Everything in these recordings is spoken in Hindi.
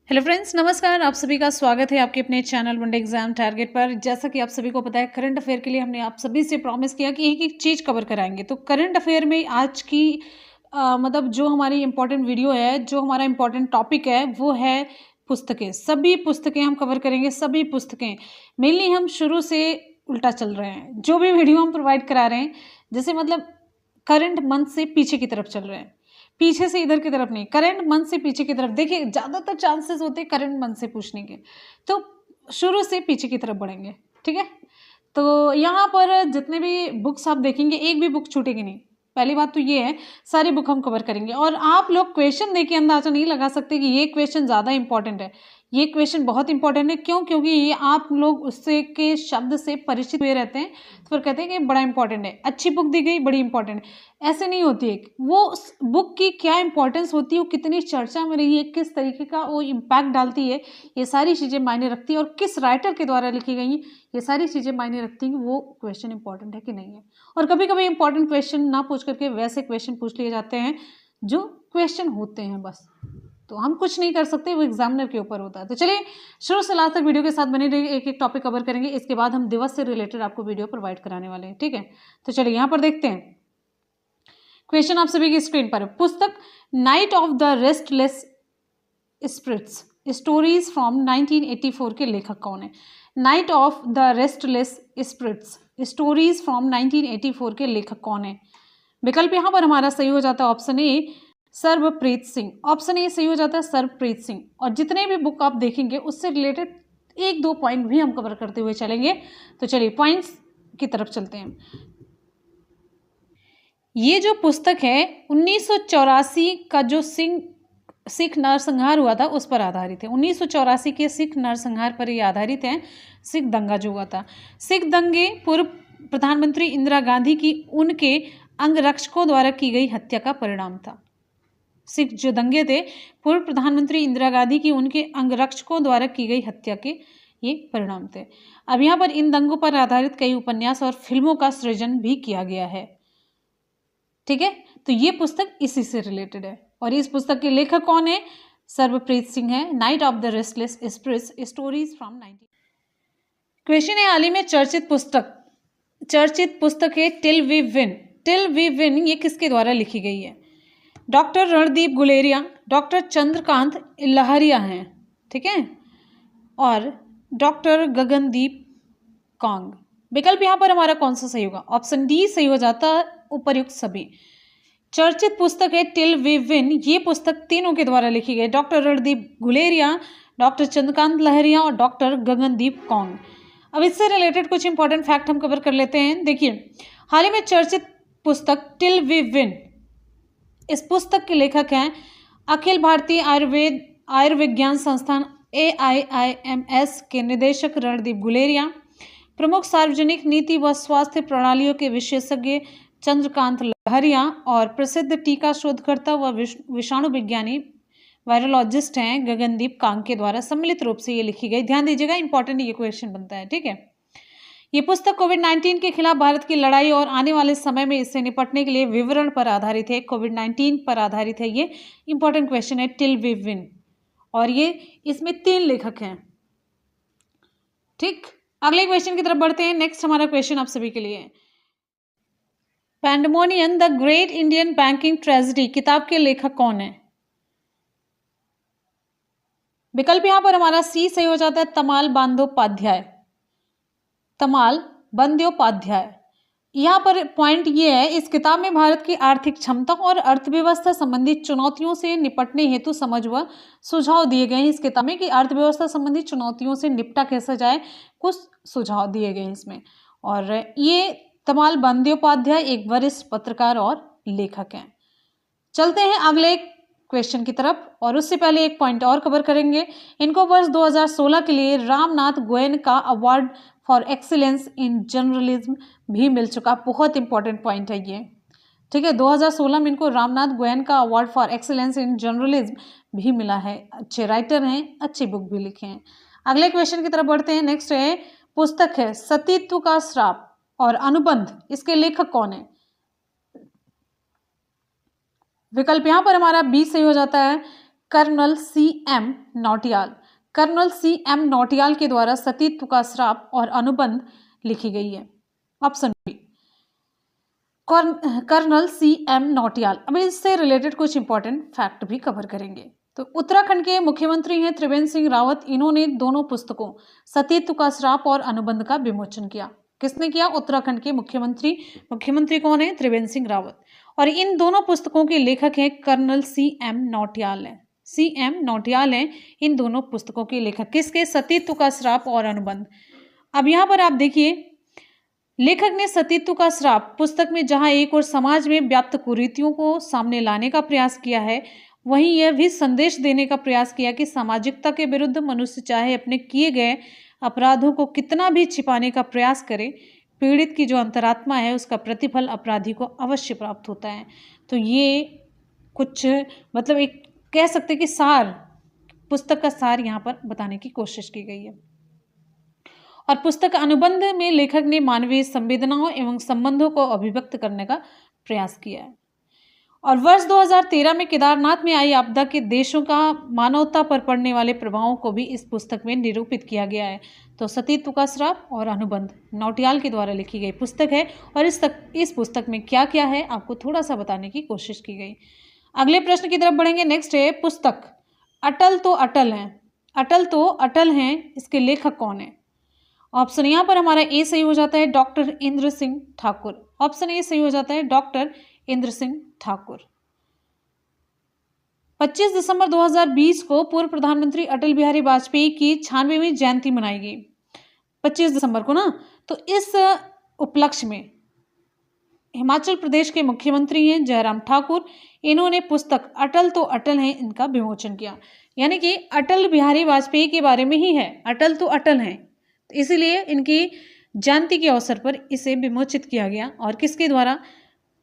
हेलो फ्रेंड्स, नमस्कार। आप सभी का स्वागत है आपके अपने चैनल वनडे एग्जाम टारगेट पर। जैसा कि आप सभी को पता है, करंट अफेयर के लिए हमने आप सभी से प्रॉमिस किया कि एक एक चीज़ कवर कराएंगे। तो करंट अफेयर में आज की मतलब जो हमारी इंपॉर्टेंट वीडियो है, जो हमारा इंपॉर्टेंट टॉपिक है, वो है पुस्तकें। सभी पुस्तकें हम कवर करेंगे, सभी पुस्तकें। मेनली हम शुरू से उल्टा चल रहे हैं। जो भी वीडियो हम प्रोवाइड करा रहे हैं, जैसे मतलब करंट मंथ से पीछे की तरफ चल रहे हैं, पीछे से इधर की तरफ नहीं, करंट मंथ से पीछे की तरफ। देखिए, ज़्यादातर चांसेस होते हैं करंट मंथ से पूछने के, तो शुरू से पीछे की तरफ बढ़ेंगे। ठीक है, तो यहाँ पर जितने भी बुक्स आप देखेंगे, एक भी बुक छूटेगी नहीं। पहली बात तो ये है, सारी बुक हम कवर करेंगे। और आप लोग क्वेश्चन देख के अंदाजा नहीं लगा सकते कि ये क्वेश्चन ज़्यादा इंपॉर्टेंट है। ये क्वेश्चन बहुत इंपॉर्टेंट है। क्यों? क्योंकि ये आप लोग उससे के शब्द से परिचित हुए रहते हैं, तो फिर कहते हैं कि बड़ा इंपॉर्टेंट है। अच्छी बुक दी गई, बड़ी इंपॉर्टेंट है, ऐसे नहीं होती है। वो उस बुक की क्या इंपॉर्टेंस होती है, वो कितनी चर्चा में रही है, किस तरीके का वो इम्पैक्ट डालती है, ये सारी चीज़ें मायने रखती है। और किस राइटर के द्वारा लिखी गई, ये सारी चीज़ें मायने रखती हैं कि वो क्वेश्चन इंपॉर्टेंट है कि नहीं है। और कभी कभी इंपॉर्टेंट क्वेश्चन ना पूछ करके वैसे क्वेश्चन पूछ लिए जाते हैं जो क्वेश्चन होते हैं बस, तो हम कुछ नहीं कर सकते, वो एग्जामिनर के ऊपर होता है। तो चलिए शुरू से लास्ट तक वीडियो के साथ बने रहिए, एक एक टॉपिक कवर करेंगे। इसके बाद हम दिवस से रिलेटेड आपको वीडियो प्रोवाइड कराने वाले हैं। ठीक है, तो चलिए यहाँ पर देखते हैं। क्वेश्चन आप सभी की स्क्रीन पर है। पुस्तक night of the restless spirits stories from 1984 के लेखक कौन है? Night of the restless spirits stories from 1984 के लेखक कौन है? विकल्प यहाँ पर हमारा सही हो जाता है option A, Sarvpreet Singh. Option A सही हो जाता है, सर्वप्रीत सिंह। और जितने भी बुक आप देखेंगे उससे रिलेटेड एक दो पॉइंट भी हम कवर करते हुए चलेंगे। तो चलिए पॉइंट्स की तरफ चलते हैं। ये जो पुस्तक है 1984 का जो सिख नरसंहार हुआ था उस पर आधारित है। 1984 के सिख नरसंहार पर ये आधारित है। सिख दंगा जो हुआ था, सिख दंगे पूर्व प्रधानमंत्री इंदिरा गांधी की उनके अंगरक्षकों द्वारा की गई हत्या का परिणाम था। सिख जो दंगे थे, पूर्व प्रधानमंत्री इंदिरा गांधी की उनके अंगरक्षकों द्वारा की गई हत्या के ये परिणाम थे। अब यहाँ पर इन दंगों पर आधारित कई उपन्यास और फिल्मों का सृजन भी किया गया है। ठीक है, तो ये पुस्तक इसी से रिलेटेड है। और इस पुस्तक के लेखक कौन है? सर्वप्रीत सिंह है। Night of the restless spirits stories from 19। Question है, हाल ही में चर्चित पुस्तक है till we win. Till we win ये किसके द्वारा लिखी गई है? डॉक्टर रणदीप गुलेरिया, डॉक्टर चंद्रकांत लहरिया हैं, ठीक है, और डॉक्टर गगनदीप कांग। विकल्प यहाँ पर हमारा कौन सा सही होगा? ऑप्शन डी सही हो जाता है, उपर्युक्त सभी। चर्चित पुस्तक है टिल वी विन। ये पुस्तक तीनों के द्वारा लिखी गई, डॉक्टर रणदीप गुलेरिया, डॉक्टर चंद्रकांत लहरिया और डॉक्टर गगनदीप कांग। अब इससे रिलेटेड कुछ इंपॉर्टेंट फैक्ट हम कवर कर लेते हैं। देखिए, हाल ही में चर्चित पुस्तक टिल वी विन, इस पुस्तक के लेखक हैं अखिल भारतीय आयुर्विज्ञान संस्थान AIIMS के निदेशक रणदीप गुलेरिया, प्रमुख सार्वजनिक नीति व स्वास्थ्य प्रणालियों के विशेषज्ञ चंद्रकांत लहरिया और प्रसिद्ध टीका शोधकर्ता व विषाणु विज्ञानी वायरोलॉजिस्ट हैं गगनदीप कांग के द्वारा सम्मिलित रूप से ये लिखी गई। ध्यान दीजिएगा, इंपॉर्टेंट ये क्वेश्चन बनता है। ठीक है, ये पुस्तक कोविड-19 के खिलाफ भारत की लड़ाई और आने वाले समय में इससे निपटने के लिए विवरण पर आधारित है। कोविड-19 पर आधारित है। ये इंपॉर्टेंट क्वेश्चन है टिल वी विन, और ये इसमें 3 लेखक हैं। ठीक, अगले क्वेश्चन की तरफ बढ़ते हैं। नेक्स्ट हमारा क्वेश्चन आप सभी के लिए है, pandemonium the great Indian banking tragedy किताब के लेखक कौन है? विकल्प यहां पर हमारा सी सही हो जाता है, तमाल बंदोपाध्याय। तमाल बंदोपाध्याय। यहाँ पर पॉइंट ये है, इस किताब में भारत की आर्थिक क्षमता और अर्थव्यवस्था संबंधी चुनौतियों से निपटने हेतु समझ व सुझाव दिए गए हैं। इस किताब में कि अर्थव्यवस्था संबंधी चुनौतियों से निपटा कैसे जाए, कुछ सुझाव दिए गए हैं इसमें। और ये तमाल बंदोपाध्याय एक वरिष्ठ पत्रकार और लेखक हैं। चलते हैं अगले क्वेश्चन की तरफ, और उससे पहले एक पॉइंट और कवर करेंगे। इनको वर्ष 2016 के लिए रामनाथ गोयन का award for excellence in journalism भी मिल चुका। बहुत इंपॉर्टेंट पॉइंट है ये। ठीक है, 2016 में इनको रामनाथ गोयन का award for excellence in journalism भी मिला है। अच्छे राइटर हैं, अच्छी बुक भी लिखे हैं। अगले क्वेश्चन की तरफ बढ़ते हैं। नेक्स्ट है, पुस्तक है सतीत्व का श्राप और अनुबंध, इसके लेखक कौन है? विकल्प यहाँ पर हमारा बी सही हो जाता है, colonel C.M. Nautiyal. Colonel C.M. Nautiyal के द्वारा सतीत्व का श्राप और अनुबंध लिखी गई है। Option B colonel C.M. Nautiyal. अब इससे रिलेटेड कुछ इंपॉर्टेंट फैक्ट भी कवर करेंगे। तो उत्तराखंड के मुख्यमंत्री हैं त्रिवेंद्र सिंह रावत। इन्होंने दोनों पुस्तकों सतीत्व का श्राप और अनुबंध का विमोचन किया। किसने किया? उत्तराखंड के मुख्यमंत्री कौन है? त्रिवेंद्र सिंह रावत। और इन दोनों पुस्तकों के लेखक हैं कर्नल C.M. नौटियाल हैं। C.M. नौटियाल हैं इन दोनों पुस्तकों के लेखक। किसके? सतीत्व का श्राप और अनुबंध। अब यहाँ पर आप देखिए, लेखक ने सतीत्व का श्राप पुस्तक में जहां एक और समाज में व्याप्त कुरीतियों को सामने लाने का प्रयास किया है, वहीं यह भी संदेश देने का प्रयास किया कि सामाजिकता के विरुद्ध मनुष्य चाहे अपने किए गए अपराधों को कितना भी छिपाने का प्रयास करे, पीड़ित की जो अंतरात्मा है उसका प्रतिफल अपराधी को अवश्य प्राप्त होता है। तो ये कुछ मतलब एक कह सकते कि सार, पुस्तक का सार यहाँ पर बताने की कोशिश की गई है। और पुस्तक अनुबंध में लेखक ने मानवीय संवेदनाओं एवं संबंधों को अभिव्यक्त करने का प्रयास किया है। और वर्ष 2013 में केदारनाथ में आई आपदा के देशों का मानवता पर पड़ने वाले प्रभावों को भी इस पुस्तक में निरूपित किया गया है। तो सतीत्व का श्राप और अनुबंध नौटियाल के द्वारा लिखी गई पुस्तक है। और इस पुस्तक में क्या क्या है आपको थोड़ा सा बताने की कोशिश की गई। अगले प्रश्न की तरफ बढ़ेंगे। नेक्स्ट है पुस्तक अटल तो अटल हैं। अटल तो अटल हैं, इसके लेखक कौन है? ऑप्शन यहाँ पर हमारा ए सही हो जाता है, doctor Indra Singh Thakur. Option A सही हो जाता है, डॉक्टर इंद्र सिंह ठाकुर। 25 दिसंबर 2020 को पूर्व प्रधानमंत्री अटल बिहारी वाजपेयी की 96वीं जयंती मनाई गई। 25 दिसंबर को ना। तो इस उपलक्ष्य में हिमाचल प्रदेश के मुख्यमंत्री हैं जयराम ठाकुर। इन्होंने पुस्तक अटल तो अटल हैं इनका विमोचन किया। यानी कि अटल बिहारी वाजपेयी के बारे में ही है, अटल तो अटल हैं, तो इसीलिए इनकी जयंती के अवसर पर इसे विमोचित किया गया। और किसके द्वारा?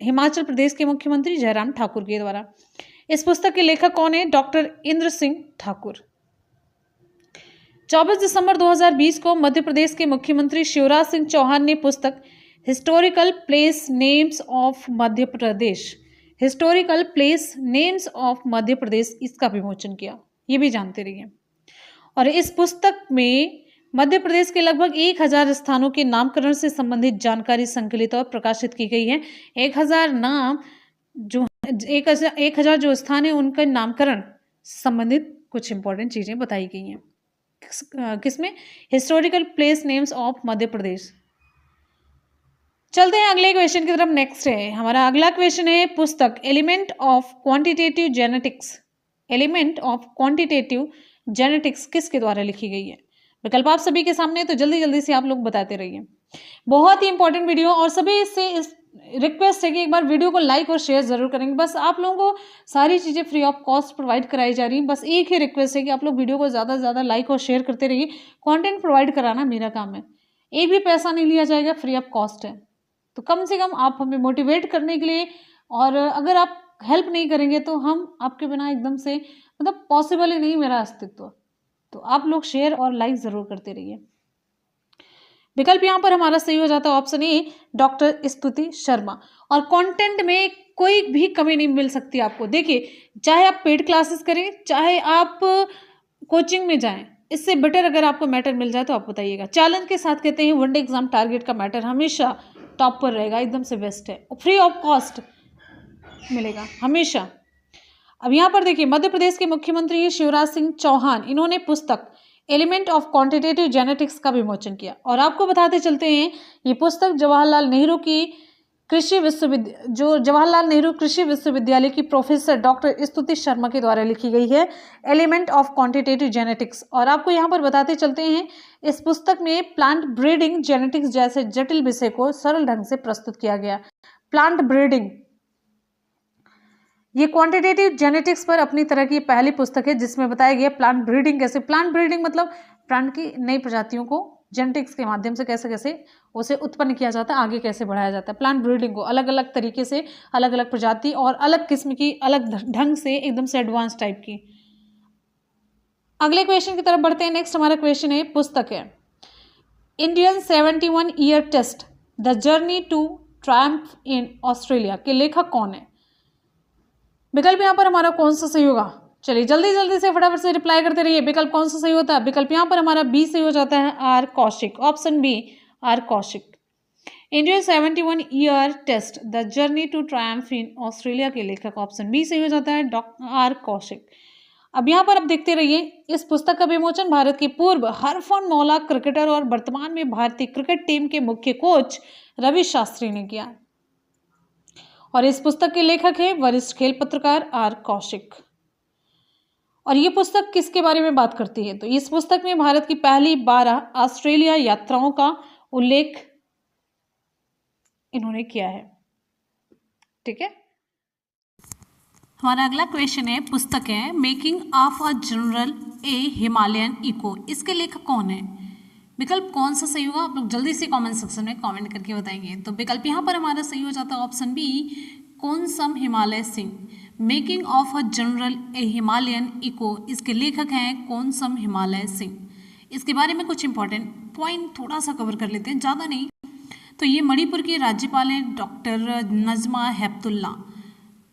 हिमाचल प्रदेश के मुख्यमंत्री जयराम ठाकुर के द्वारा। इस पुस्तक के लेखक कौन है? डॉक्टर इंद्र सिंह ठाकुर। 24 दिसंबर 2020 को मध्य प्रदेश के मुख्यमंत्री शिवराज सिंह चौहान ने पुस्तक historical place names of Madhya Pradesh, historical place names of Madhya Pradesh, इसका विमोचन किया। ये भी जानते रहिए। और इस पुस्तक में मध्य प्रदेश के लगभग 1000 स्थानों के नामकरण से संबंधित जानकारी संकलित और प्रकाशित की गई है। 1000 नाम जो 1000 जो स्थान है उनका नामकरण संबंधित कुछ इंपॉर्टेंट चीजें बताई गई हैं। किसमें? Historical place names of Madhya प्रदेश। चलते हैं अगले क्वेश्चन की तरफ। नेक्स्ट है हमारा अगला क्वेश्चन है पुस्तक element of quantitative genetics. Element of quantitative genetics किसके द्वारा लिखी गई है? विकल्प आप सभी के सामने, तो जल्दी जल्दी से आप लोग बताते रहिए। बहुत ही इंपॉर्टेंट वीडियो, और सभी से रिक्वेस्ट है कि एक बार वीडियो को लाइक और शेयर जरूर करेंगे। बस आप लोगों को सारी चीज़ें फ्री ऑफ कॉस्ट प्रोवाइड कराई जा रही हैं। बस एक ही रिक्वेस्ट है कि आप लोग वीडियो को ज़्यादा से ज़्यादा लाइक और शेयर करते रहिए। कंटेंट प्रोवाइड कराना मेरा काम है, एक भी पैसा नहीं लिया जाएगा, फ्री ऑफ कॉस्ट है। तो कम से कम आप हमें मोटिवेट करने के लिए, और अगर आप हेल्प नहीं करेंगे तो हम आपके बिना एकदम से मतलब पॉसिबल ही नहीं मेरा अस्तित्व। तो आप लोग शेयर और लाइक जरूर करते रहिए। विकल्प यहाँ पर हमारा सही हो जाता है ऑप्शन ए, डॉक्टर स्तुति शर्मा। और कंटेंट में कोई भी कमी नहीं मिल सकती आपको। देखिए, चाहे आप पेड क्लासेस करें, चाहे आप कोचिंग में जाएं, इससे बेटर अगर आपको मैटर मिल जाए तो आप बताइएगा। चैलेंज के साथ कहते हैं वनडे एग्जाम टारगेट का मैटर हमेशा टॉप पर रहेगा, एकदम से बेस्ट है, फ्री ऑफ कॉस्ट मिलेगा हमेशा। अब यहाँ पर देखिए, मध्य प्रदेश के मुख्यमंत्री शिवराज सिंह चौहान, इन्होंने पुस्तक एलिमेंट ऑफ क्वांटिटेटिव जेनेटिक्स का विमोचन किया। और आपको बताते चलते हैं ये पुस्तक जवाहरलाल नेहरू कृषि विश्वविद्यालय की प्रोफेसर डॉक्टर स्तुति शर्मा के द्वारा लिखी गई है, एलिमेंट ऑफ क्वांटिटेटिव जेनेटिक्स। और आपको यहाँ पर बताते चलते हैं इस पुस्तक में प्लांट ब्रीडिंग जेनेटिक्स जैसे जटिल विषय को सरल ढंग से प्रस्तुत किया गया। प्लांट ब्रीडिंग, ये क्वांटिटेटिव जेनेटिक्स पर अपनी तरह की पहली पुस्तक है जिसमें बताया गया प्लांट ब्रीडिंग कैसे, प्लांट ब्रीडिंग मतलब प्लांट की नई प्रजातियों को जेनेटिक्स के माध्यम से कैसे कैसे उसे उत्पन्न किया जाता है, आगे कैसे बढ़ाया जाता है। प्लांट ब्रीडिंग को अलग अलग तरीके से, अलग अलग प्रजाति और अलग किस्म की, अलग ढंग से, एकदम से एडवांस टाइप की। अगले क्वेश्चन की तरफ बढ़ते हैं। नेक्स्ट हमारा क्वेश्चन है, पुस्तक है Indian 71 year test the journey to triumph in Australia के लेखक कौन है? विकल्प यहाँ पर हमारा कौन सा सही होगा? चलिए जल्दी जल्दी से फटाफट से रिप्लाई करते रहिए। विकल्प कौन सा सही होता है? विकल्प यहाँ पर हमारा बी सही हो जाता है, R Kaushik. Option B, R Kaushik. India 71 year test the journey to triumph in Australia के लेखक ऑप्शन बी सही हो जाता है, डॉक्टर आर कौशिक। अब यहाँ पर आप देखते रहिए, इस पुस्तक का विमोचन भारत के पूर्व हरफनमौला क्रिकेटर और वर्तमान में भारतीय क्रिकेट टीम के मुख्य कोच रवि शास्त्री ने किया और इस पुस्तक के लेखक है वरिष्ठ खेल पत्रकार आर कौशिक। और ये पुस्तक किसके बारे में बात करती है? तो इस पुस्तक में भारत की पहली 12 ऑस्ट्रेलिया यात्राओं का उल्लेख इन्होंने किया है। ठीक है, हमारा अगला क्वेश्चन है, पुस्तक है making of a general a Himalayan echo, इसके लेखक कौन है? विकल्प कौन सा सही होगा? आप लोग जल्दी से कमेंट सेक्शन में कमेंट करके बताएंगे। तो विकल्प यहाँ पर हमारा सही हो जाता है option B, Konsam Himalay Singh. Making of a general a Himalayan echo, इसके लेखक हैं कोनसम हिमालय सिंह। इसके बारे में कुछ इंपॉर्टेंट पॉइंट थोड़ा सा कवर कर लेते हैं, ज़्यादा नहीं। तो ये मणिपुर के राज्यपाल हैं डॉक्टर नजमा हेपतुल्ला।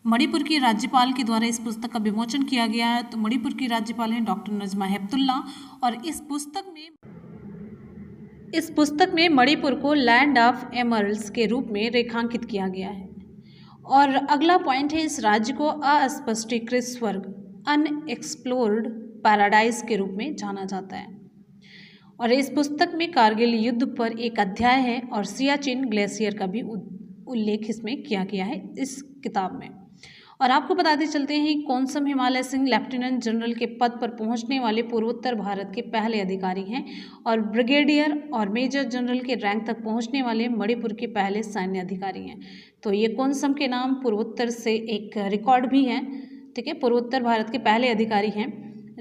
मणिपुर के राज्यपाल के द्वारा इस पुस्तक का विमोचन किया गया है। तो मणिपुर के राज्यपाल हैं डॉक्टर नजमा हेपतुल्ला और इस पुस्तक में मणिपुर को लैंड ऑफ एमरल्ड्स के रूप में रेखांकित किया गया है। और अगला पॉइंट है, इस राज्य को अस्पष्टीकृत स्वर्ग अनएक्सप्लोर्ड पैराडाइज के रूप में जाना जाता है। और इस पुस्तक में कारगिल युद्ध पर एक अध्याय है और सियाचिन ग्लेशियर का भी उल्लेख इसमें किया गया है इस किताब में। और आपको बताते चलते हैं, कोनसम हिमालय सिंह लेफ्टिनेंट जनरल के पद पर पहुंचने वाले पूर्वोत्तर भारत के पहले अधिकारी हैं और ब्रिगेडियर और मेजर जनरल के रैंक तक पहुंचने वाले मणिपुर के पहले सैन्य अधिकारी हैं। तो ये कोनसम के नाम पूर्वोत्तर से एक रिकॉर्ड भी है। ठीक है, पूर्वोत्तर भारत के पहले अधिकारी हैं,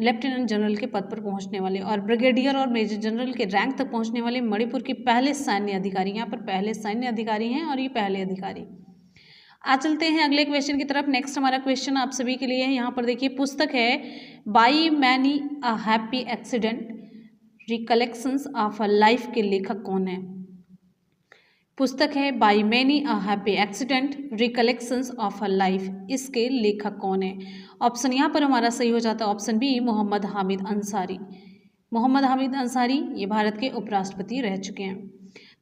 लेफ्टिनेंट जनरल के पद पर पहुंचने वाले, और ब्रिगेडियर और मेजर जनरल के रैंक तक पहुंचने वाले मणिपुर के पहले सैन्य अधिकारी। यहाँ पर पहले सैन्य अधिकारी हैं और ये पहले अधिकारी। आज चलते हैं अगले क्वेश्चन की तरफ। नेक्स्ट हमारा क्वेश्चन आप सभी के लिए है। यहाँ पर देखिए, पुस्तक है by many a happy accident recollections of a life के लेखक कौन है? पुस्तक है by many a happy accident recollections of a life, इसके लेखक कौन है? ऑप्शन यहाँ पर हमारा सही हो जाता है ऑप्शन बी, मोहम्मद हामिद अंसारी। मोहम्मद हामिद अंसारी ये भारत के उपराष्ट्रपति रह चुके हैं।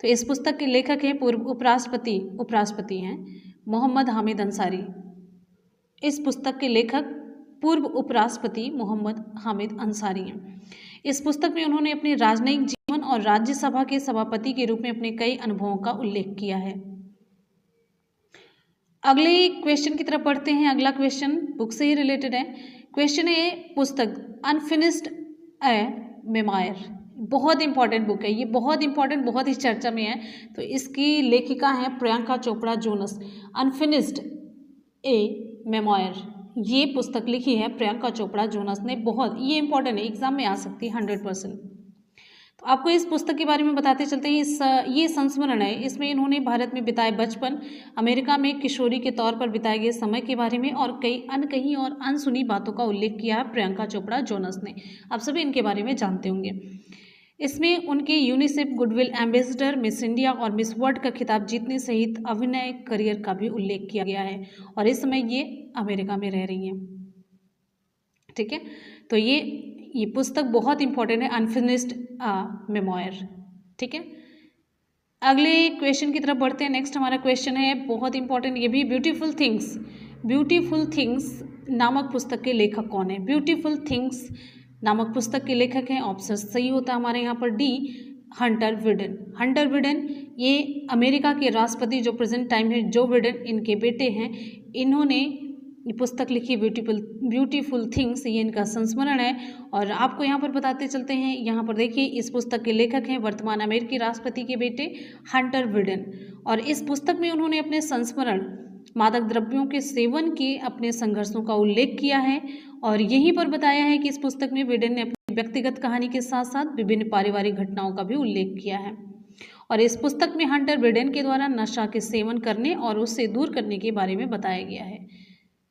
तो इस पुस्तक के लेखक हैं पूर्व उपराष्ट्रपति हैं मोहम्मद हामिद अंसारी। इस पुस्तक के लेखक पूर्व उपराष्ट्रपति मोहम्मद हामिद अंसारी हैं। इस पुस्तक में उन्होंने अपने राजनयिक जीवन और राज्यसभा के सभापति के रूप में अपने कई अनुभवों का उल्लेख किया है। अगले क्वेश्चन की तरफ बढ़ते हैं। अगला क्वेश्चन बुक से ही रिलेटेड है। क्वेश्चन है, पुस्तक अनफिनिश्ड ए मेमोयर, बहुत इंपॉर्टेंट बुक है ये, बहुत इंपॉर्टेंट, बहुत ही चर्चा में है। तो इसकी लेखिका हैं प्रियंका चोपड़ा जोनस। अनफिनिश्ड ए मेमोयर, ये पुस्तक लिखी है प्रियंका चोपड़ा जोनस ने। बहुत ये इंपॉर्टेंट है, एग्जाम में आ सकती है 100%। तो आपको इस पुस्तक के बारे में बताते चलते हैं। ये संस्मरण है, इसमें इन्होंने भारत में बिताए बचपन, अमेरिका में किशोरी के तौर पर बिताए गए समय के बारे में और कई अनकही और अनसुनी बातों का उल्लेख किया है प्रियंका चोपड़ा जोनस ने। आप सभी इनके बारे में जानते होंगे। इसमें उनके UNICEF goodwill ambassador, miss India और मिस वर्ल्ड का खिताब जीतने सहित अभिनय करियर का भी उल्लेख किया गया है और इस समय ये अमेरिका में रह रही हैं। ठीक है, तो ये पुस्तक बहुत इंपॉर्टेंट है, अनफिनिश्ड मेमोयर। ठीक है, अगले क्वेश्चन की तरफ बढ़ते हैं। नेक्स्ट हमारा क्वेश्चन है बहुत इंपॉर्टेंट, ये भी, ब्यूटीफुल थिंग्स नामक पुस्तक के लेखक कौन है? ब्यूटीफुल थिंग्स नामक पुस्तक के लेखक हैं, ऑप्शन सही होता है हमारे यहाँ पर D, Hunter Biden. Hunter Biden ये अमेरिका के राष्ट्रपति जो प्रेजेंट टाइम है जो बिडेन, इनके बेटे हैं। इन्होंने ये पुस्तक लिखी ब्यूटीफुल थिंग्स, ये इनका संस्मरण है। और आपको यहाँ पर बताते चलते हैं, यहाँ पर देखिए इस पुस्तक के लेखक हैं वर्तमान अमेरिकी राष्ट्रपति के बेटे हंटर बिडेन। और इस पुस्तक में उन्होंने अपने संस्मरण, मादक द्रव्यों के सेवन के अपने संघर्षों का उल्लेख किया है और यहीं पर बताया है कि इस पुस्तक में बिडेन ने अपनी व्यक्तिगत कहानी के साथ साथ विभिन्न पारिवारिक घटनाओं का भी उल्लेख किया है। और इस पुस्तक में हंटर बिडेन के द्वारा नशा के सेवन करने और उससे दूर करने के बारे में बताया गया है।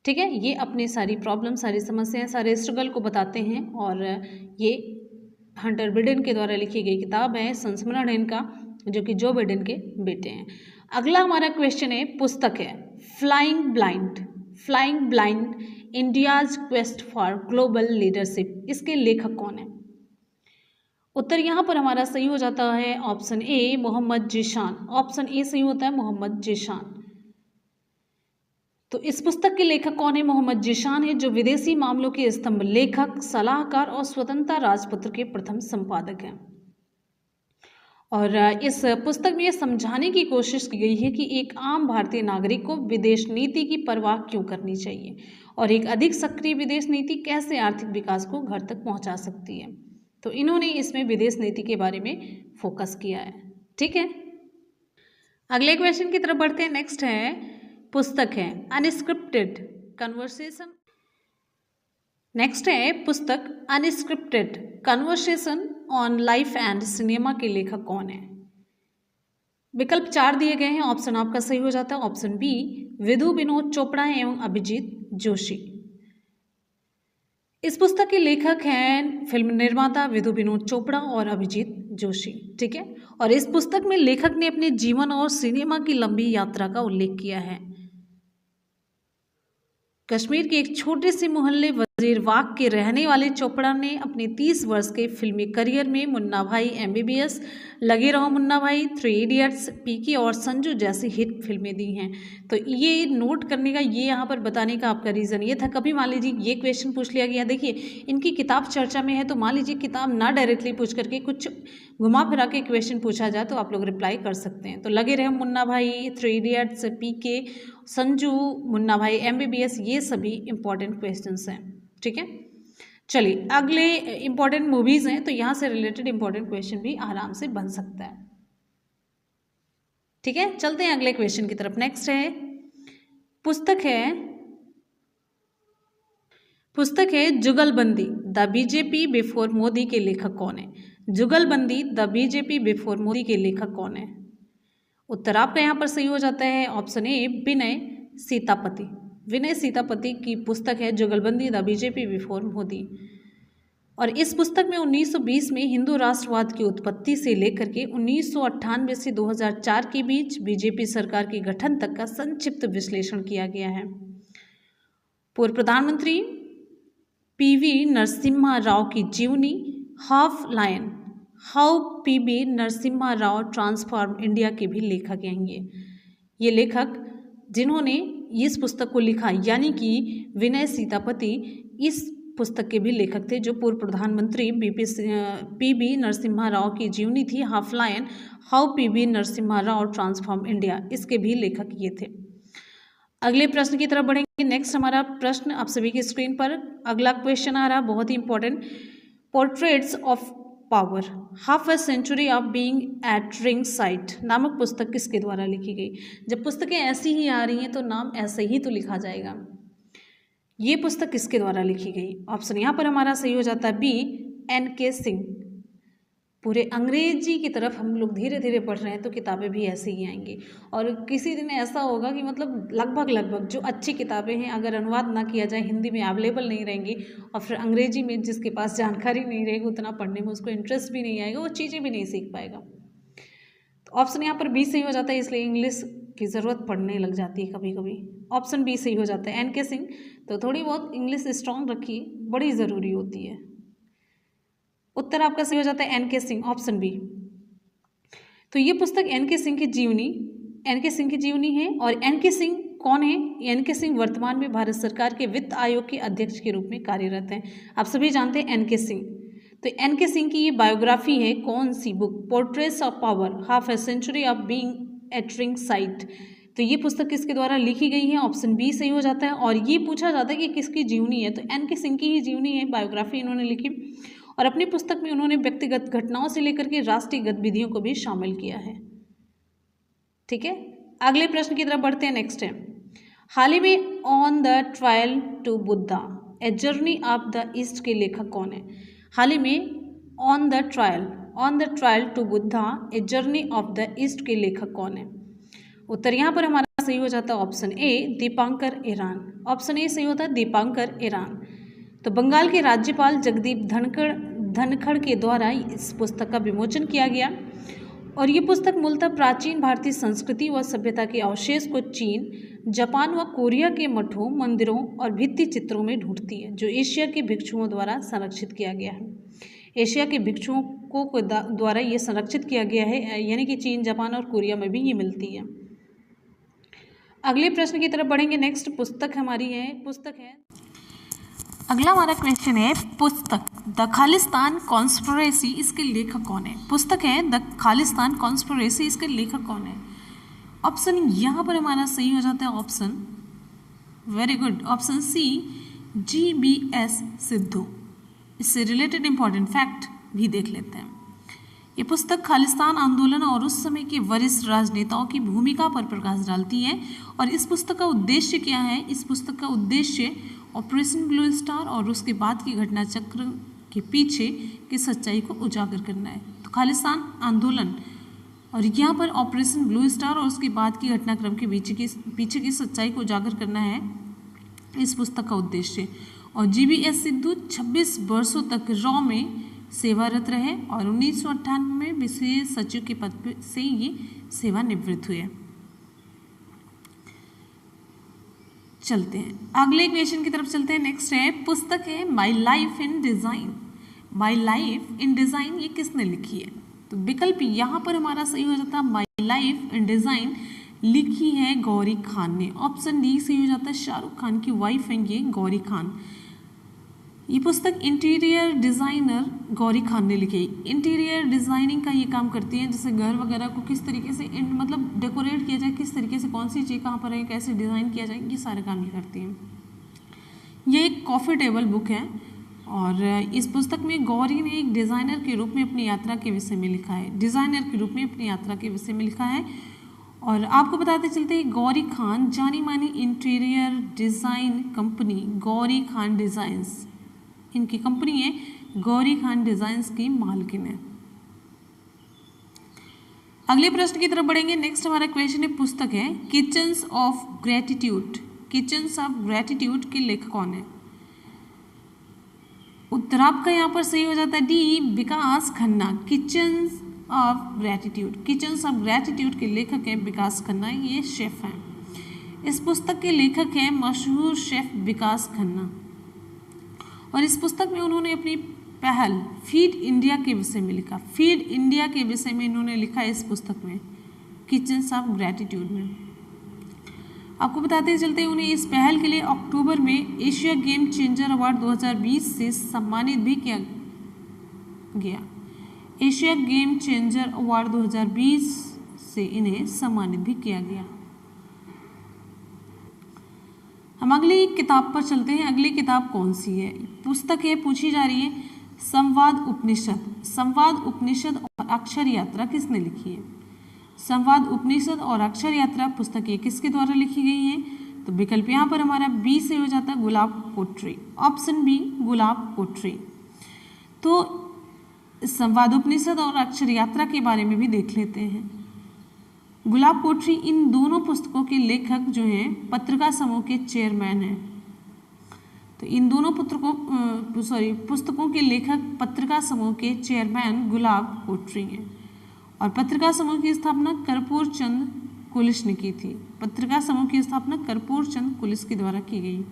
ठीक है, ये अपनी सारी प्रॉब्लम, सारी समस्याएं, सारे स्ट्रगल को बताते हैं और ये हंटर बिडेन के द्वारा लिखी गई किताब है, संस्मरण है इनका, जो कि जो बिडेन के बेटे हैं। अगला हमारा क्वेश्चन है, पुस्तक है flying blind India's quest for global leadership, इसके लेखक कौन है? उत्तर यहाँ पर हमारा सही हो जाता है option A Mohammad Zeeshan. Option A सही होता है मोहम्मद जीशान। तो इस पुस्तक के लेखक कौन है? मोहम्मद जीशान है, जो विदेशी मामलों के स्तंभ लेखक, सलाहकार और स्वतंत्रता राजपत्र के प्रथम संपादक हैं। और इस पुस्तक में यह समझाने की कोशिश की गई है कि एक आम भारतीय नागरिक को विदेश नीति की परवाह क्यों करनी चाहिए और एक अधिक सक्रिय विदेश नीति कैसे आर्थिक विकास को घर तक पहुंचा सकती है। तो इन्होंने इसमें विदेश नीति के बारे में फोकस किया है। ठीक है, अगले क्वेश्चन की तरफ बढ़ते हैं। नेक्स्ट है, पुस्तक है अनस्क्रिप्टेड कन्वर्सेशन। नेक्स्ट है पुस्तक unscripted conversation on life and cinema के लेखक कौन है? विकल्प 4 दिए गए हैं, ऑप्शन आपका सही हो जाता है ऑप्शन बी विधु विनोद चोपड़ा एवं अभिजीत जोशी। इस पुस्तक के लेखक हैं फिल्म निर्माता विधु विनोद चोपड़ा और अभिजीत जोशी। ठीक है, और इस पुस्तक में लेखक ने अपने जीवन और सिनेमा की लंबी यात्रा का उल्लेख किया है। कश्मीर के एक छोटे से मोहल्ले वजीरवाग के रहने वाले चोपड़ा ने अपने 30 वर्ष के फिल्मी करियर में मुन्ना भाई, MBBS, लगे रहो मुन्ना भाई, 3 इडियट्स, पीके और संजू जैसी हिट फिल्में दी हैं। तो ये नोट करने का, ये यहाँ पर बताने का आपका रीज़न ये था, कभी मान लीजिए ये क्वेश्चन पूछ लिया गया, देखिए इनकी किताब चर्चा में है, तो मान लीजिए किताब ना डायरेक्टली पूछ करके कुछ घुमा फिरा के क्वेश्चन पूछा जाए तो आप लोग रिप्लाई कर सकते हैं। तो लगे रहे मुन्ना भाई, 3 इडियट्स, पीके, संजू, मुन्ना भाई, MBBS, ये सभी इंपॉर्टेंट क्वेश्चंस हैं। ठीक है, चलिए अगले इंपॉर्टेंट मूवीज हैं, तो यहाँ से रिलेटेड इंपॉर्टेंट क्वेश्चन भी आराम से बन सकता है। ठीक है, चलते हैं अगले क्वेश्चन की तरफ। नेक्स्ट है पुस्तक है जुगलबंदी द बीजेपी बिफोर मोदी के लेखक कौन है? जुगलबंदी द बीजेपी बिफोर मोदी के लेखक कौन है? उत्तर आपका यहाँ पर सही हो जाता है ऑप्शन ए विनय सीतापति। विनय सीतापति की पुस्तक है जुगलबंदी द बीजेपी बिफोर मोदी। और इस पुस्तक में 1920 में हिंदू राष्ट्रवाद की उत्पत्ति से लेकर के 1998 से 2004 के बीच बीजेपी सरकार के गठन तक का संक्षिप्त विश्लेषण किया गया है। पूर्व प्रधानमंत्री PV नरसिम्हा राव की जीवनी, half lion, how PV Narasimha Rao transform India के भी लेखक हैं। ये लेखक जिन्होंने इस पुस्तक को लिखा, यानी कि विनय सीतापति इस पुस्तक के भी लेखक थे, जो पूर्व प्रधानमंत्री PV नरसिम्हा राव की जीवनी थी, half lion, how PV Narasimha Rao transform India, इसके भी लेखक ये थे। अगले प्रश्न की तरफ बढ़ेंगे। नेक्स्ट हमारा प्रश्न आप सभी की स्क्रीन पर अगला क्वेश्चन आ रहा, बहुत ही important. Portraits of power, half a century of being at ringside नामक पुस्तक किसके द्वारा लिखी गई? जब पुस्तकें ऐसी ही आ रही हैं तो नाम ऐसे ही तो लिखा जाएगा। ये पुस्तक किसके द्वारा लिखी गई? ऑप्शन यहाँ पर हमारा सही हो जाता है बी NK सिंह। पूरे अंग्रेजी की तरफ हम लोग धीरे धीरे पढ़ रहे हैं तो किताबें भी ऐसे ही आएंगी, और किसी दिन ऐसा होगा कि मतलब लगभग जो अच्छी किताबें हैं अगर अनुवाद ना किया जाए, हिंदी में अवेलेबल नहीं रहेंगी, और फिर अंग्रेजी में जिसके पास जानकारी नहीं रहेगी, उतना पढ़ने में उसको इंटरेस्ट भी नहीं आएगा, वो चीज़ें भी नहीं सीख पाएगा। तो ऑप्शन यहाँ पर बी सही हो जाता है, इसलिए इंग्लिश की ज़रूरत पड़ने लग जाती है कभी कभी। ऑप्शन बी सही हो जाता है NK सिंह। तो थोड़ी बहुत इंग्लिश स्ट्रांग रखिए, बड़ी ज़रूरी होती है। उत्तर आपका सही हो जाता है NK सिंह, ऑप्शन बी। तो ये पुस्तक NK सिंह की जीवनी है। और NK सिंह कौन है? NK सिंह वर्तमान में भारत सरकार के वित्त आयोग के अध्यक्ष के रूप में कार्यरत हैं। आप सभी जानते हैं NK सिंह। तो NK सिंह की ये बायोग्राफी है, कौन सी book? Portraits of power, half a century of being at ringside. तो ये पुस्तक किसके द्वारा लिखी गई है? ऑप्शन बी सही हो जाता है। और ये पूछा जाता है कि किसकी जीवनी है, तो NK सिंह की ही जीवनी है, बायोग्राफी इन्होंने लिखी। और अपनी पुस्तक में उन्होंने व्यक्तिगत घटनाओं से लेकर के राष्ट्रीय गतिविधियों को भी शामिल किया है। ठीक है, अगले प्रश्न की तरफ बढ़ते हैं। नेक्स्ट है, हाल ही में on the trial to Buddha a journey of the east के लेखक कौन है? हाल ही में on the trial to Buddha a journey of the east के लेखक कौन है? उत्तर यहाँ पर हमारा सही हो जाता है option A Dipankar Iran. Option A सही होता है दीपांकर ईरान। तो बंगाल के राज्यपाल जगदीप धनखड़ के द्वारा इस पुस्तक का विमोचन किया गया, और ये पुस्तक मूलतः प्राचीन भारतीय संस्कृति व सभ्यता के अवशेष को चीन, जापान व कोरिया के मठों, मंदिरों और भित्ति चित्रों में ढूंढती है, जो एशिया के भिक्षुओं द्वारा संरक्षित किया गया है। एशिया के भिक्षुओं को द्वारा ये संरक्षित किया गया है, यानी कि चीन, जापान और कोरिया में भी ये मिलती है। अगले प्रश्न की तरफ बढ़ेंगे। नेक्स्ट पुस्तक हमारी है, अगला हमारा क्वेश्चन है पुस्तक द खालिस्तान कॉन्स्पिरेसी, इसके लेखक कौन है? पुस्तक है द खालिस्तान कॉन्स्पिरेसी, इसके लेखक कौन है? ऑप्शन यहाँ पर हमारा सही हो जाता है option, very good, option C GBS Sidhu. इससे रिलेटेड इंपॉर्टेंट फैक्ट भी देख लेते हैं। ये पुस्तक खालिस्तान आंदोलन और उस समय के वरिष्ठ राजनेताओं की भूमिका पर प्रकाश डालती है। और इस पुस्तक का उद्देश्य क्या है? इस पुस्तक का उद्देश्य ऑपरेशन ब्लू स्टार और उसके बाद की घटना चक्र के पीछे की सच्चाई को उजागर करना है। तो खालिस्तान आंदोलन और यहाँ पर ऑपरेशन ब्लू स्टार और उसके बाद की घटनाक्रम के पीछे की सच्चाई को उजागर करना है इस पुस्तक का उद्देश्य। और GBS सिद्धू 26 वर्षों तक रॉ में सेवारत रहे और 1998 में विशेष सचिव के पद से ये सेवानिवृत्त हुए। चलते हैं अगले क्वेश्चन की तरफ चलते हैं। नेक्स्ट है, पुस्तक है my life in design. My life in design ये किसने लिखी है? तो विकल्प यहाँ पर हमारा सही हो जाता है माई लाइफ इन डिज़ाइन लिखी है गौरी खान ने। ऑप्शन डी सही हो जाता है, शाहरुख खान की वाइफ है ये गौरी खान। ये पुस्तक इंटीरियर डिज़ाइनर गौरी खान ने लिखी है। इंटीरियर डिज़ाइनिंग का ये काम करती है, जैसे घर वगैरह को किस तरीके से मतलब डेकोरेट किया जाए, किस तरीके से कौन सी चीज़ कहाँ पर है, कैसे डिज़ाइन किया जाए, ये सारे काम ये करती हैं। ये एक कॉफ़ी टेबल बुक है और इस पुस्तक में गौरी ने एक डिज़ाइनर के रूप में अपनी यात्रा के विषय में लिखा है। डिज़ाइनर के रूप में अपनी यात्रा के विषय में लिखा है। और आपको बताते चलते हैं गौरी खान जानी मानी interior design company Gauri Khan designs, इनकी कंपनी है गौरी खान डिज़ाइंस की मालकिन है। अगले प्रश्न की तरफ बढ़ेंगे। नेक्स्ट हमारा क्वेश्चन है, पुस्तक है kitchens of gratitude. Kitchens of gratitude के लेखक कौन है? उत्तर आपका यहाँ पर सही हो जाता है D Vikas Khanna. Kitchens of gratitude, kitchens of gratitude के लेखक है विकास खन्ना, ये शेफ हैं। इस पुस्तक के लेखक हैं मशहूर शेफ विकास खन्ना। और इस पुस्तक में उन्होंने अपनी पहल फीड इंडिया के विषय में लिखा। फीड इंडिया के विषय में इन्होंने लिखा है इस पुस्तक में, किचन्स ऑफ ग्रेटिट्यूड में। आपको बताते चलते हैं उन्हें इस पहल के लिए अक्टूबर में एशिया गेम चेंजर अवार्ड 2020 से सम्मानित भी किया गया। एशिया गेम चेंजर अवार्ड 2020 से इन्हें सम्मानित भी किया गया। हम अगली किताब पर चलते हैं। अगली किताब कौन सी है? पुस्तक है पूछी जा रही है संवाद उपनिषद। संवाद उपनिषद और अक्षर यात्रा किसने लिखी है? संवाद उपनिषद और अक्षर यात्रा पुस्तकें किसके द्वारा लिखी गई हैं? तो विकल्प यहाँ पर हमारा बी से हो जाता है गुलाब कोटरी। ऑप्शन बी गुलाब कोटरी। तो संवाद उपनिषद और अक्षर यात्रा के बारे में भी देख लेते हैं। गुलाब कोटरी इन दोनों पुस्तकों के लेखक जो हैं पत्रिका समूह के चेयरमैन हैं। तो इन दोनों पुस्तकों के लेखक पत्रिका समूह के चेयरमैन गुलाब कोटरी हैं। और पत्रिका समूह की स्थापना कर्पूर चंद कुलिस ने की थी। पत्रिका समूह की स्थापना कर्पूर चंद कुलिस के द्वारा की गई।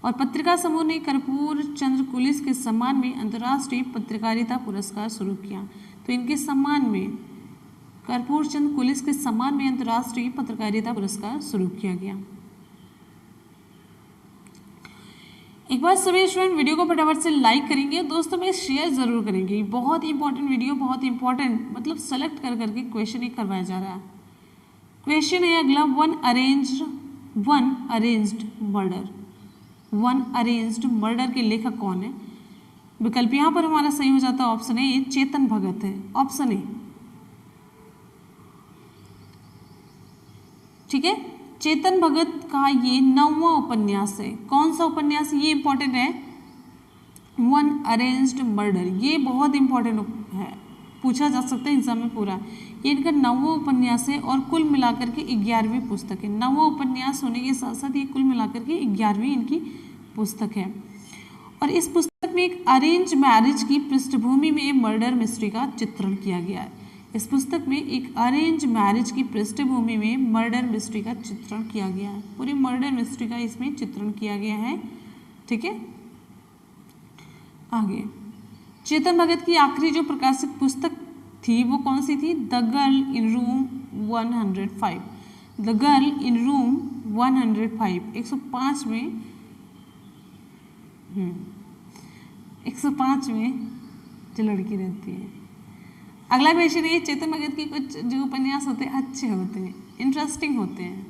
और पत्रिका समूह ने कर्पूर चंद्र कुलिस के सम्मान में अंतर्राष्ट्रीय पत्रकारिता पुरस्कार शुरू किया। तो इनके सम्मान में कर्पूर चंद कुलिस के सम्मान में अंतर्राष्ट्रीय पत्रकारिता पुरस्कार शुरू किया गया। एक बार सभी स्टूडेंट वीडियो को फटाफट से लाइक करेंगे, दोस्तों में शेयर जरूर करेंगे। बहुत इंपॉर्टेंट वीडियो, बहुत इंपॉर्टेंट, मतलब सेलेक्ट कर करके क्वेश्चन एक करवाया जा रहा है। क्वेश्चन है अगला, one arranged murder. One arranged murder के लेखक कौन है? विकल्प यहाँ पर हमारा सही हो जाता है ऑप्शन ए चेतन भगत है। ऑप्शन ए, ठीक है। चेतन भगत का ये 9वां उपन्यास है। कौन सा उपन्यास? ये इंपॉर्टेंट है, वन अरेंज्ड मर्डर। ये बहुत इंपॉर्टेंट है, पूछा जा सकता है एग्जाम में पूरा। ये इनका 9वां उपन्यास है और कुल मिलाकर के 11वीं पुस्तक है। 9वां उपन्यास होने के साथ साथ ये कुल मिलाकर के 11वीं इनकी पुस्तक है। और इस पुस्तक में एक अरेंज मैरिज की पृष्ठभूमि में मर्डर मिस्ट्री का चित्रण किया गया है। इस पुस्तक में एक अरेंज मैरिज की पृष्ठभूमि में मर्डर मिस्ट्री का चित्रण किया गया है। पूरी मर्डर मिस्ट्री का इसमें चित्रण किया गया है। ठीक है, आगे चेतन भगत की आखिरी जो प्रकाशित पुस्तक थी वो कौन सी थी? The girl in room 105। The girl in room 105 105 में 105 में जो लड़की रहती है। अगला क्वेश्चन है, चेतन भगत की कुछ जो उपन्यास होते हैं अच्छे होते हैं, इंटरेस्टिंग होते हैं।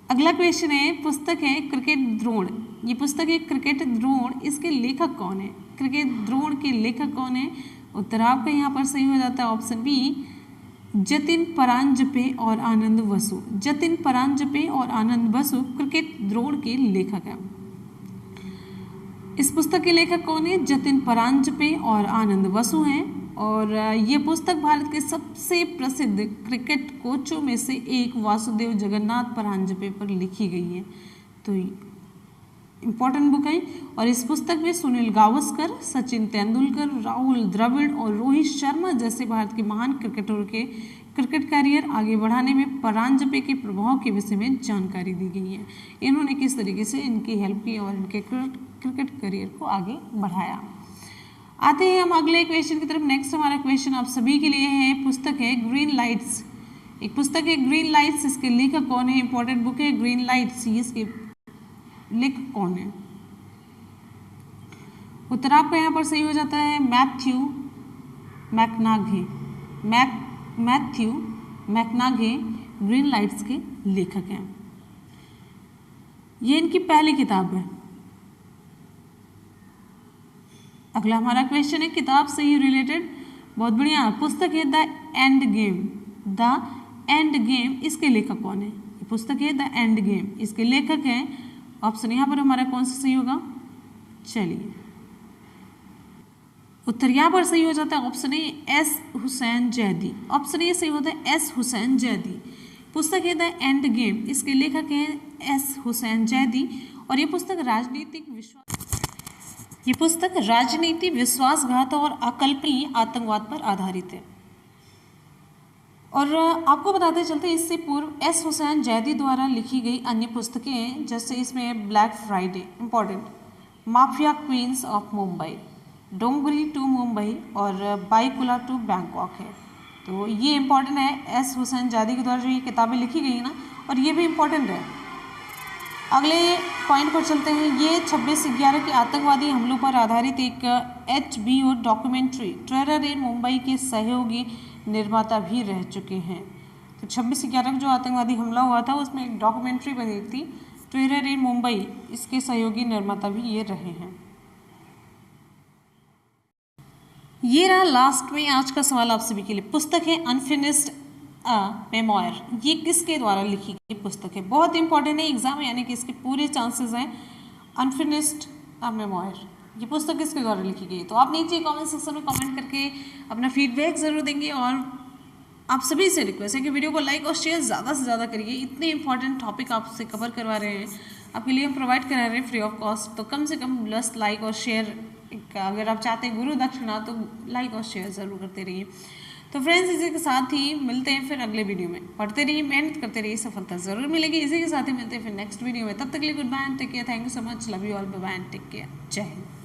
अगला क्वेश्चन है, पुस्तक है क्रिकेट द्रोण। ये पुस्तक है क्रिकेट द्रोण, इसके लेखक कौन है? क्रिकेट द्रोण के लेखक कौन है? उत्तर आपका यहाँ पर सही हो जाता है ऑप्शन बी, जतिन परांजपे और आनंद बसु। जतिन परांजपे और आनंद बसु क्रिकेट द्रोण के लेखक हैं। इस पुस्तक के लेखक कौन है? जतिन परांजपे और आनंद बसु हैं। और ये पुस्तक भारत के सबसे प्रसिद्ध क्रिकेट कोचों में से एक वासुदेव जगन्नाथ परांजपे पर लिखी गई है। तो इम्पोर्टेंट बुक है। और इस पुस्तक में सुनील गावस्कर, सचिन तेंदुलकर, राहुल द्रविड़ और रोहित शर्मा जैसे भारत के महान क्रिकेटरों के क्रिकेट करियर आगे बढ़ाने में परांजपे के प्रभाव के विषय में जानकारी दी गई है। इन्होंने किस तरीके से इनकी हेल्प की और इनके क्रिकेट करियर को आगे बढ़ाया। आते हैं हम अगले क्वेश्चन की तरफ। नेक्स्ट हमारा क्वेश्चन आप सभी के लिए है। पुस्तक है ग्रीन लाइट्स। एक पुस्तक है ग्रीन लाइट्स, इसके लेखक कौन है? इंपॉर्टेंट बुक है ग्रीन लाइट्स, इसके लेखक कौन है? उत्तर आपका यहाँ पर सही हो जाता है मैथ्यू मैकनाघे। मैथ्यू मैकनाघे ग्रीन लाइट्स के लेखक हैं। ये इनकी पहली किताब है। अगला हमारा क्वेश्चन है किताब से ही रिलेटेड, बहुत बढ़िया। पुस्तक है the end game. The end game, इसके लेखक कौन है? ये पुस्तक है द एंड गेम, इसके लेखक हैं। ऑप्शन यहाँ पर हमारा कौन सा सही होगा? चलिए, उत्तर यहाँ पर सही हो जाता है option A, S Hussain Zaidi. Option A सही होता है एस हुसैन जैदी। पुस्तक है द एंड गेम, इसके लेखक हैं एस हुसैन जैदी। और ये पुस्तक राजनीति, विश्वासघात और अकल्पनीय आतंकवाद पर आधारित है। और आपको बताते चलते इससे पूर्व एस हुसैन जैदी द्वारा लिखी गई अन्य पुस्तकें हैं, जैसे इसमें black Friday important, mafia queens of Mumbai, Dongri to Mumbai और बाइकुला टू बैंकॉक है। तो ये इम्पोर्टेंट है, एस हुसैन जैदी के द्वारा जो ये किताबें लिखी गई ना, और ये भी इम्पोर्टेंट है। अगले पॉइंट पर चलते हैं। ये 26/11 के आतंकवादी हमलों पर आधारित एक HBO डॉक्यूमेंट्री टेरर इन मुंबई के सहयोगी निर्माता भी रह चुके हैं। तो 26/11 को जो आतंकवादी हमला हुआ था उसमें एक डॉक्यूमेंट्री बनी थी टेरर इन मुंबई, इसके सहयोगी निर्माता भी ये रहे हैं। ये रहा लास्ट में आज का सवाल आप सभी के लिए। पुस्तक है अनफिनिश्ड मेमोयर। ये किसके द्वारा लिखी गई पुस्तक है? बहुत इंपॉर्टेंट है एग्जाम, यानी कि इसके पूरे चांसेस हैं। अनफिनिश्ड मेमोयर, ये पुस्तक किसके द्वारा लिखी गई? तो आप नीचे कमेंट सेक्शन में कमेंट करके अपना फीडबैक ज़रूर देंगे। और आप सभी से रिक्वेस्ट है कि वीडियो को लाइक और शेयर ज़्यादा से ज़्यादा करिए। इतने इंपॉर्टेंट टॉपिक आपसे कवर करवा रहे हैं, आपके लिए हम प्रोवाइड करा रहे हैं फ्री ऑफ कॉस्ट। तो कम से कम प्लस लाइक और शेयर, अगर आप चाहते हैं गुरु दक्षिणा तो लाइक और शेयर ज़रूर करते रहिए। तो फ्रेंड्स, इसी के साथ ही मिलते हैं फिर अगले वीडियो में। पढ़ते रहिए, मेहनत करते रहिए, सफलता जरूर मिलेगी। इसी के साथ ही मिलते हैं फिर नेक्स्ट वीडियो में। तब तक के लिए good bye and take care. Thank you so much, love you all, bye bye and take care. जय हिंद।